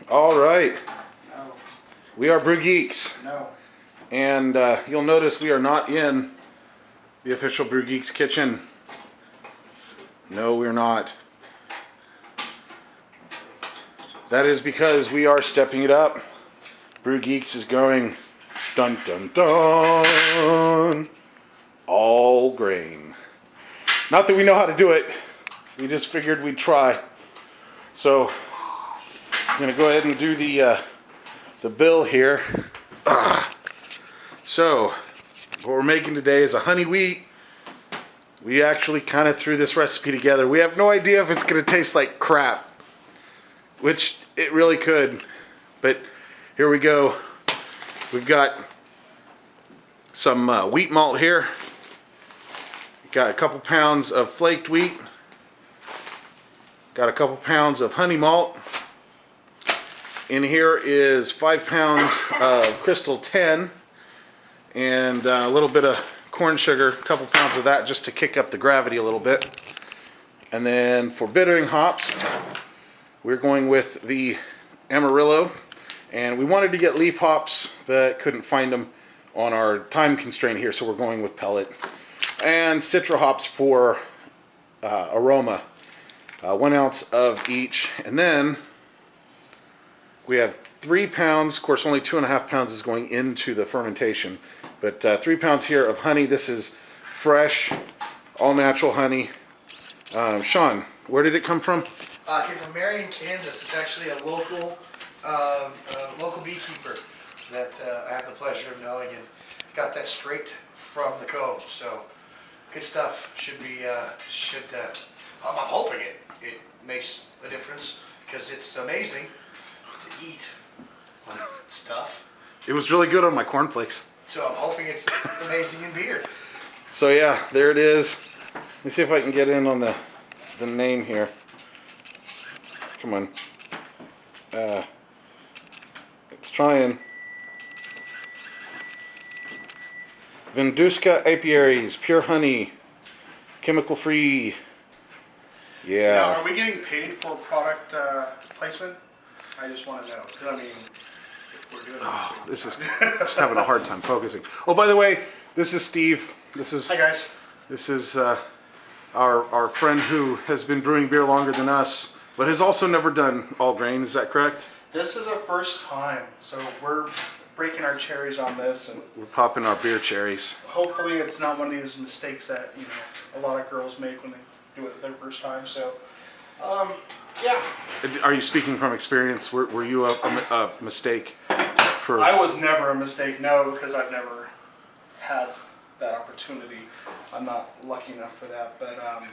All right. No. We are BrewGeeks. No. And you'll notice we are not in the official BrewGeeks kitchen. No, we're not. That is because we are stepping it up. BrewGeeks is going dun dun dun all grain. Not that we know how to do it. We just figured we'd try. So I'm gonna go ahead and do the bill here. So what we're making today is a honey wheat. We actually kind of threw this recipe together. We have no idea if it's gonna taste like crap, which it really could, but here we go. We've got some wheat malt here. Got a couple pounds of flaked wheat. Got a couple pounds of honey malt. In here is 5 pounds of Crystal 10 and a little bit of corn sugar, a couple pounds of that just to kick up the gravity a little bit. And then for bittering hops, we're going with the Amarillo, and we wanted to get leaf hops but couldn't find them on our time constraint here, so we're going with pellet. And Citra hops for aroma, 1 ounce of each. And then we have 3 pounds, of course only 2.5 pounds is going into the fermentation, but 3 pounds here of honey. This is fresh, all natural honey. Sean, where did it come from? It came from Marion, Kansas. It's actually a local beekeeper that I have the pleasure of knowing, and got that straight from the comb. So good stuff. I'm hoping it makes a difference, because it's amazing to eat stuff. It was really good on my cornflakes. So I'm hoping it's amazing in beer. So yeah, there it is. Let me see if I can get in on the name here. Come on. It's trying. Venduska apiaries, pure honey, chemical free. Yeah. Now, are we getting paid for product placement? I just want to know, because I mean, if we're doing This is just having a hard time focusing. Oh, by the way, this is Steve. Hi guys. This is our friend who has been brewing beer longer than us, but has also never done all grain. Is that correct? This is our first time, so we're breaking our cherries on this, and We're popping our beer cherries. hopefully it's not one of these mistakes that a lot of girls make when they do it their first time. So, yeah. Are you speaking from experience? Were you a mistake? I was never a mistake, no, because I've never had that opportunity. I'm not lucky enough for that, but of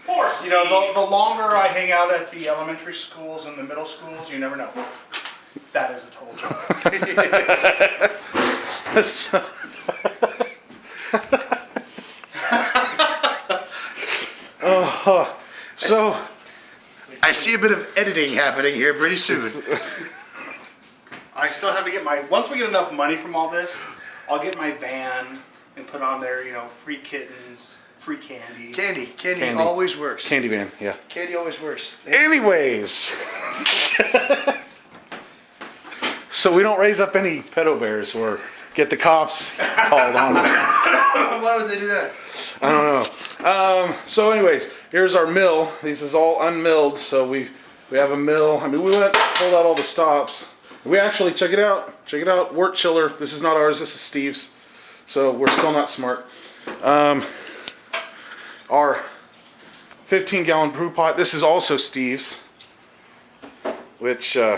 course, the longer I hang out at the elementary schools and the middle schools, you never know. That is a total joke. So I see a bit of editing happening here pretty soon. I still have to get once we get enough money from all this, I'll get my van and put on there, free kittens, free candy. Candy always works. Candy van, yeah. Candy always works. Anyways, so we don't raise up any pedo bears or get the cops called on us. Why would they do that? I don't know. So anyways, here's our mill. This is all unmilled, so we have a mill. I mean, we pulled out all the stops. We actually, check it out, wort chiller. This is not ours, this is Steve's. So we're still not smart. Our 15-gallon brew pot. This is also Steve's, which he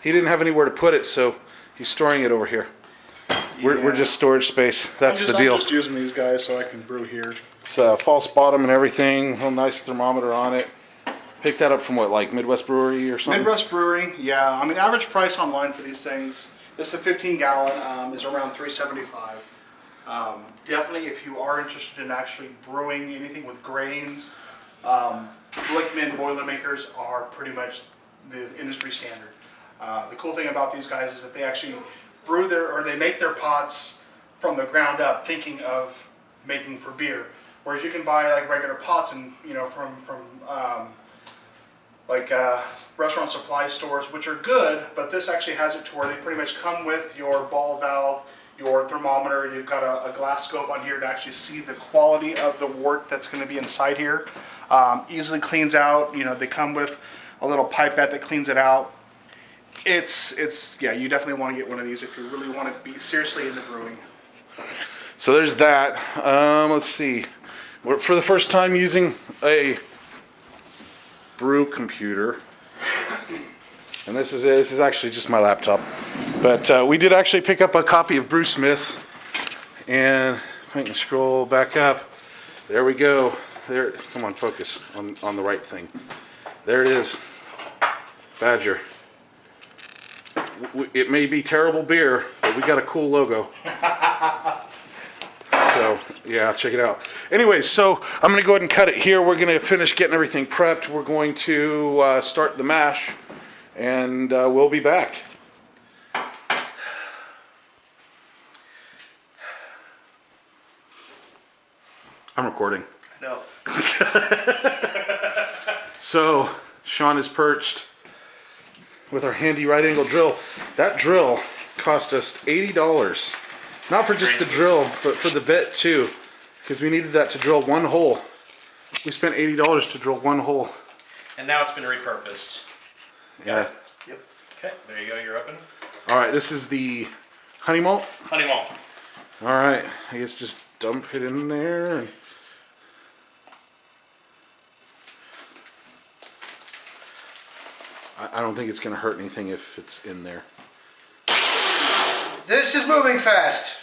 didn't have anywhere to put it, so he's storing it over here. We're just storage space. That's the deal. I'm just using these guys so I can brew here. It's a false bottom and everything. Real nice thermometer on it. Picked that up from what, like Midwest Brewery or something? Midwest Brewery, yeah. I mean, average price online for these things, this is a 15-gallon, is around $3.75. Definitely, if you are interested in actually brewing anything with grains, Blickman Boilermakers are pretty much the industry standard. The cool thing about these guys is that they actually they make their pots from the ground up, thinking of making for beer. Whereas you can buy like regular pots and from like restaurant supply stores, which are good, but this actually has it to where they pretty much come with your ball valve, your thermometer. You've got a glass scope on here to actually see the quality of the wort that's going to be inside here. Easily cleans out. You know, they come with a little pipette that cleans it out. It's yeah, you definitely want to get one of these if you really want to be seriously into brewing. So there's that. Let's see. We're for the first time using a brew computer, and this is it. This is actually just my laptop, but we did actually pick up a copy of BrewSmith, and if I can scroll back up, there we go. There, come on, focus on the right thing. There it is, Badger. It may be terrible beer, but we got a cool logo. So, yeah, check it out. Anyways, so I'm going to go ahead and cut it here. We're going to finish getting everything prepped. We're going to start the mash, and we'll be back. I'm recording. No. So, Sean is perched with our handy right angle drill. That drill cost us $80. Not for just the drill, but for the bit too, because we needed that to drill one hole. We spent $80 to drill one hole. And now it's been repurposed. Yeah. Yep. Okay, there you go, you're open. All right, this is the honey malt. Honey malt. All right, I guess just dump it in there. And I don't think it's going to hurt anything if it's in there. This is moving fast.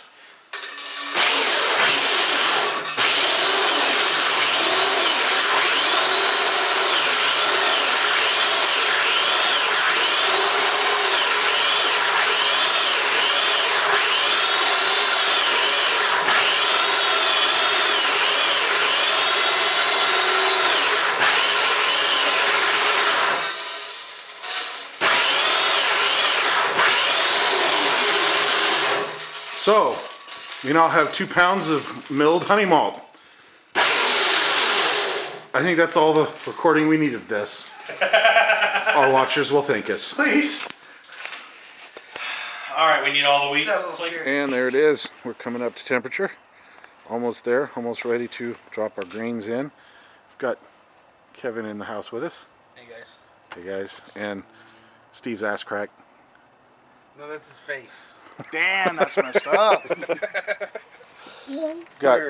So, we now have 2 pounds of milled honey malt. I think that's all the recording we need of this. Our watchers will thank us. Please. Alright, we need all the wheat. That was a little scary. And there it is. We're coming up to temperature. Almost there. Almost ready to drop our grains in. We've got Kevin in the house with us. Hey guys. Hey guys. And Steve's ass crack. No, that's his face. Damn, that's messed up. Got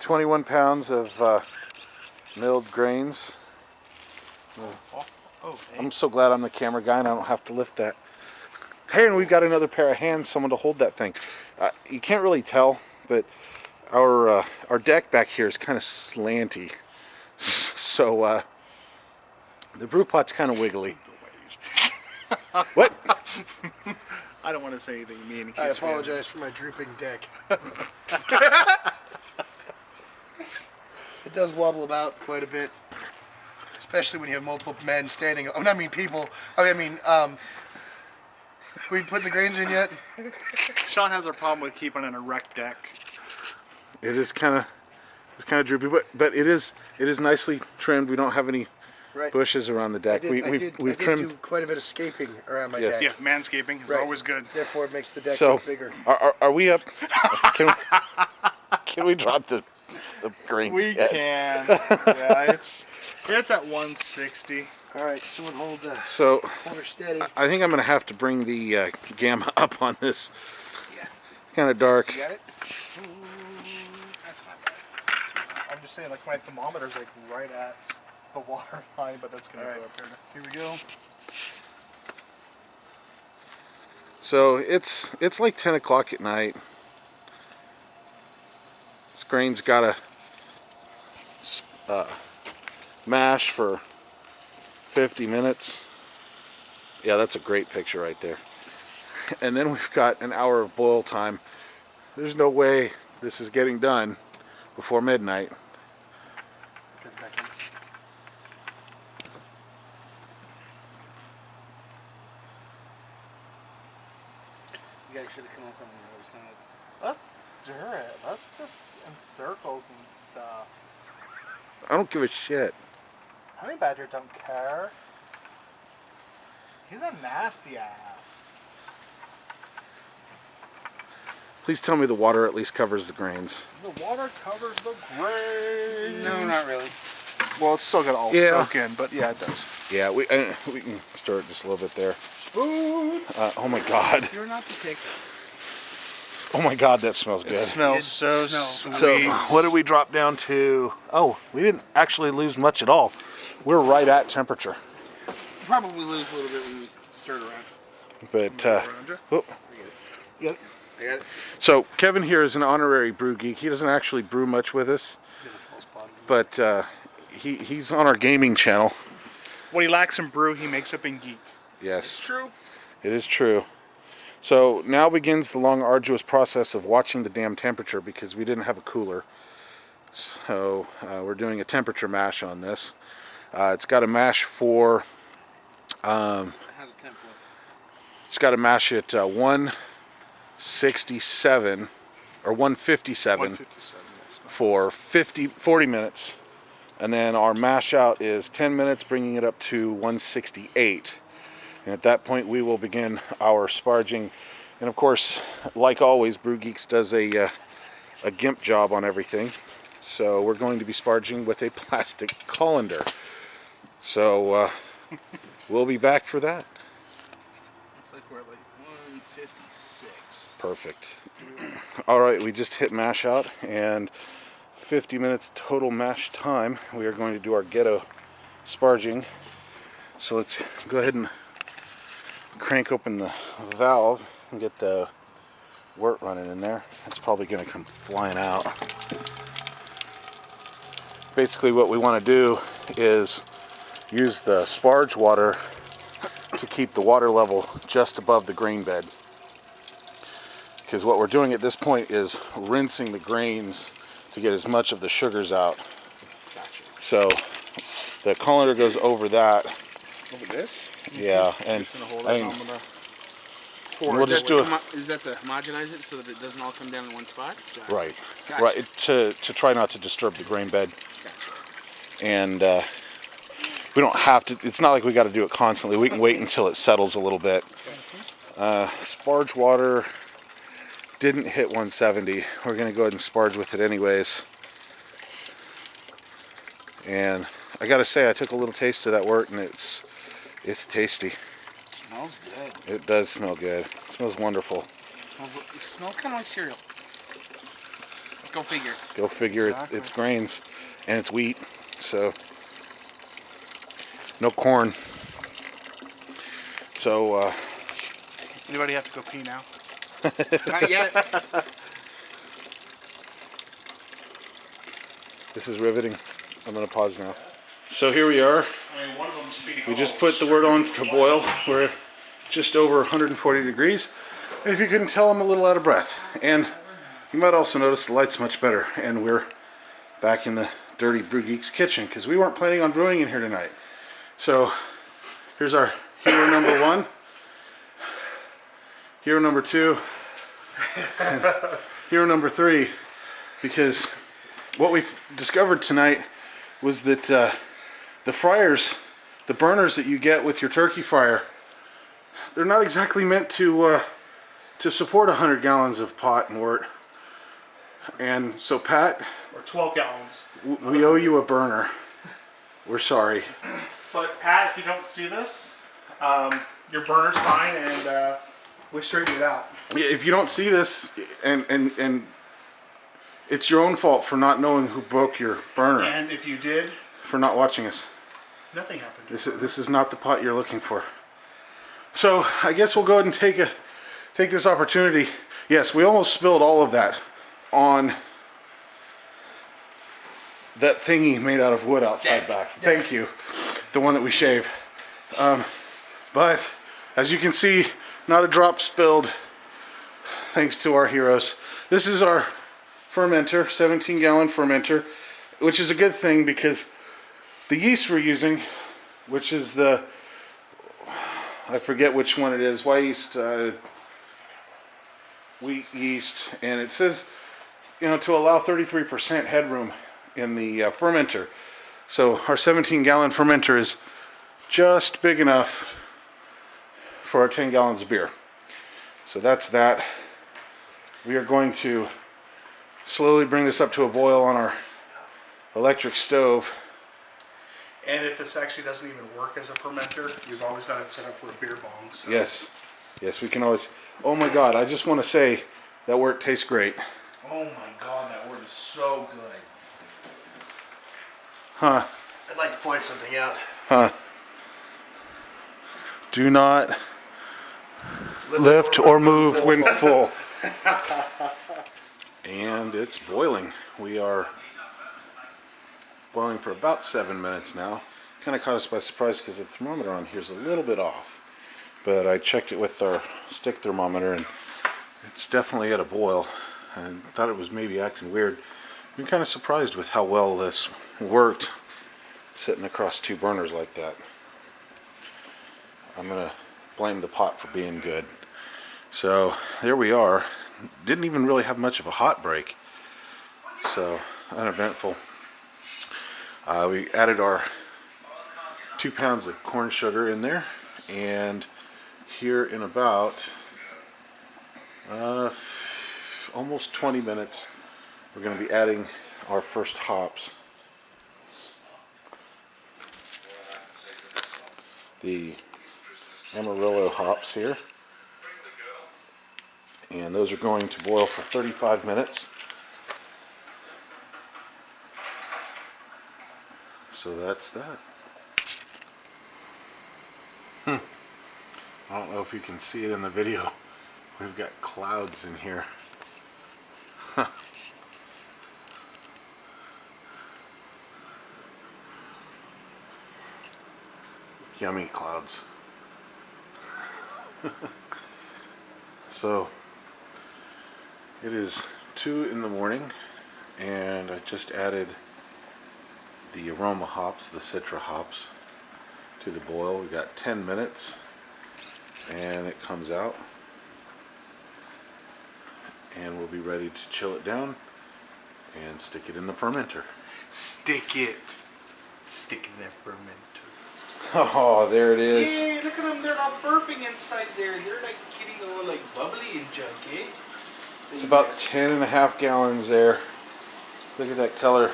21 pounds of milled grains. Oh, hey. I'm so glad I'm the camera guy and I don't have to lift that. Hey, and we've got another pair of hands, someone to hold that thing. You can't really tell, but our deck back here is kind of slanty. So the brew pot's kind of wiggly. What? I don't want to say anything mean. I apologize for my drooping deck. It does wobble about quite a bit, especially when you have multiple men standing. I mean people. We putting the grains in yet? Sean has a problem with keeping an erect deck. It is kind of droopy, but it is nicely trimmed. We don't have any Right. bushes around the deck. I We've did trimmed. do quite a bit of scaping around my Yes. deck. Yeah, manscaping is Right. always good. Therefore, it makes the deck So look bigger. are we up? Can we drop the grains? We yet? can. Yeah, it's at 160. All right, someone hold So her steady. I think I'm gonna have to bring the gamma up on this. Yeah. It's kind of dark. You got it? That's not bad. That's not too bad. I'm just saying, like my thermometer's like right at the water line, but that's gonna All right. go up here. Here we go. So it's like 10 o'clock at night. This grain's got a mash for 50 minutes. Yeah, that's a great picture right there. And then we've got an hour of boil time. There's no way this is getting done before midnight. Get it back in. You guys should have come up on the other side. Let's stir it. Let's just in circles and stuff. I don't give a shit. Honey badger don't care. He's a nasty ass. Please tell me the water at least covers the grains. The water covers the grain. No, not really. Well, it's still gonna all soak in, but yeah, it does. Yeah, we can stir it just a little bit there. Spoon. Oh my god. You're not the tick. Oh my god, that smells good. It smells It so smells sweet. So, what did we drop down to? Oh, we didn't actually lose much at all. We're right at temperature. Probably lose a little bit when we stir it around. But, oh. Yep. I got it. So, Kevin here is an honorary brew geek. He doesn't actually brew much with us, but he's on our gaming channel. What he lacks in brew, he makes up in geek. Yes. It's true. It is true. So now begins the long, arduous process of watching the damn temperature because we didn't have a cooler. So we're doing a temperature mash on this. It's got a mash for, How's the temp look? it's got a mash at 167 or 157 157. for 40 minutes. And then our mash out is 10 minutes, bringing it up to 168. And at that point, we will begin our sparging. And of course, like always, BrewGeeks does a GIMP job on everything. So we're going to be sparging with a plastic colander. So we'll be back for that. Looks like we're at like 156. Perfect. All right, we just hit mash out and 50 minutes total mash time. We are going to do our ghetto sparging. So let's go ahead and crank open the valve and get the wort running in there. It's probably going to come flying out. Basically what we want to do is use the sparge water to keep the water level just above the grain bed. Because what we're doing at this point is rinsing the grains to get as much of the sugars out. Gotcha. So the colander goes over that. Over this? Yeah, and Just gonna hold I it. mean, I'm gonna we'll Is that just do it. Is that to homogenize it so that it doesn't all come down in one spot? Gotcha. Right, Gotcha. right. To try not to disturb the grain bed, Gotcha. and we don't have to. It's not like we got to do it constantly. We can wait until it settles a little bit. Sparge water didn't hit 170. We're gonna go ahead and sparge with it anyways. And I gotta say, I took a little taste of that wort, and it's tasty. Smells good. It does smell good. It smells wonderful. It smells kind of like cereal. Go figure. Go figure. Exactly. It's grains, and it's wheat, so no corn. So Anybody have to go pee now? Not yet. this is riveting. I'm gonna pause now. So here we are. I mean, one of them's beating. We just put the wort on to boil. We're just over 140 degrees. And if you couldn't tell, I'm a little out of breath. And you might also notice the light's much better. And we're back in the dirty BrewGeeks kitchen because we weren't planning on brewing in here tonight. So here's our hero number 1, hero number 2, and hero number 3. Because what we've discovered tonight was that the fryers, the burners that you get with your turkey fryer, they're not exactly meant to support 100 gallons of pot and wort. And so Pat, Or 12 gallons. we owe you a burner. We're sorry. But Pat, if you don't see this, your burner's fine, and we straightened it out. Yeah, if you don't see this, and it's your own fault for not knowing who broke your burner, And if you did, for not watching us. nothing happened. This is not the pot you're looking for. So I guess we'll go ahead and take this opportunity. Yes, we almost spilled all of that on that thingy made out of wood outside back. Thank you, the one that we shave. But as you can see, not a drop spilled, thanks to our heroes. This is our fermenter, 17-gallon fermenter, which is a good thing because the yeast we're using, which is the, I forget which one it is, wheat yeast, and it says, you know, to allow 33% headroom in the fermenter. So our 17-gallon fermenter is just big enough for our 10 gallons of beer. So that's that. We are going to slowly bring this up to a boil on our electric stove. And if this actually doesn't even work as a fermenter, you've always got it set up for a beer bong. So. Yes, we can always. Oh my God! I just want to say that wort tastes great. Oh my God, that wort is so good. Huh? I'd like to point something out. Huh? Do not lift or move when full. And it's boiling. We are boiling for about 7 minutes now. Kind of caught us by surprise because the thermometer on here is a little bit off. But I checked it with our stick thermometer and it's definitely at a boil. I thought it was maybe acting weird. I'm kind of surprised with how well this worked sitting across 2 burners like that. I'm gonna blame the pot for being good. So there we are. Didn't even really have much of a hot break. So uneventful. We added our 2 pounds of corn sugar in there, and here in about almost 20 minutes we're going to be adding our first hops. The Amarillo hops here, and those are going to boil for 35 minutes. So that's that. I don't know if you can see it in the video. We've got clouds in here. Yummy clouds. So it is 2 in the morning and I just added the aroma hops, the citra hops, to the boil. We got 10 minutes and it comes out, and we'll be ready to chill it down and stick it in the fermenter. Stick it in that fermenter. Oh, there it is. Yay, look at them, they're not burping inside there. They're like getting all like bubbly and junky. It's about 10.5 gallons there. Look at that color.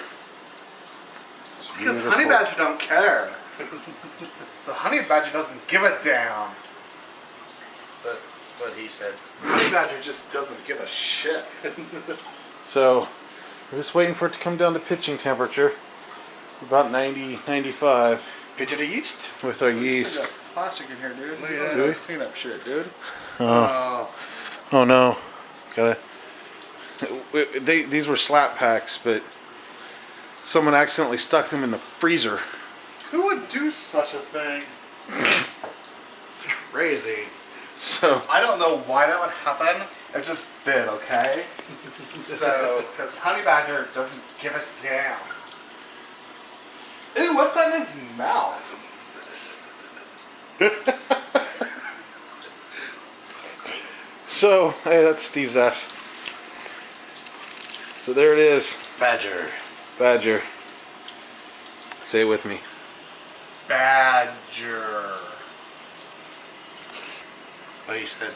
It's because beautiful. honey badger don't care. The honey badger doesn't give a damn. That's what he said. Honey badger just doesn't give a shit. So we're just waiting for it to come down to pitching temperature. About 90, 95 Pitch of the yeast? with our Still yeast. got plastic in here, dude. Yeah. Do we? Clean up shit, dude. Oh no. Gotta. These were slap packs, but someone accidentally stuck them in the freezer. Who would do such a thing? Crazy. So I don't know why that would happen. It just did, okay? So, because honey badger doesn't give a damn. Ew, what's in his mouth? So, hey, that's Steve's ass. So there it is. Badger. Badger. Say it with me. Badger. What he said.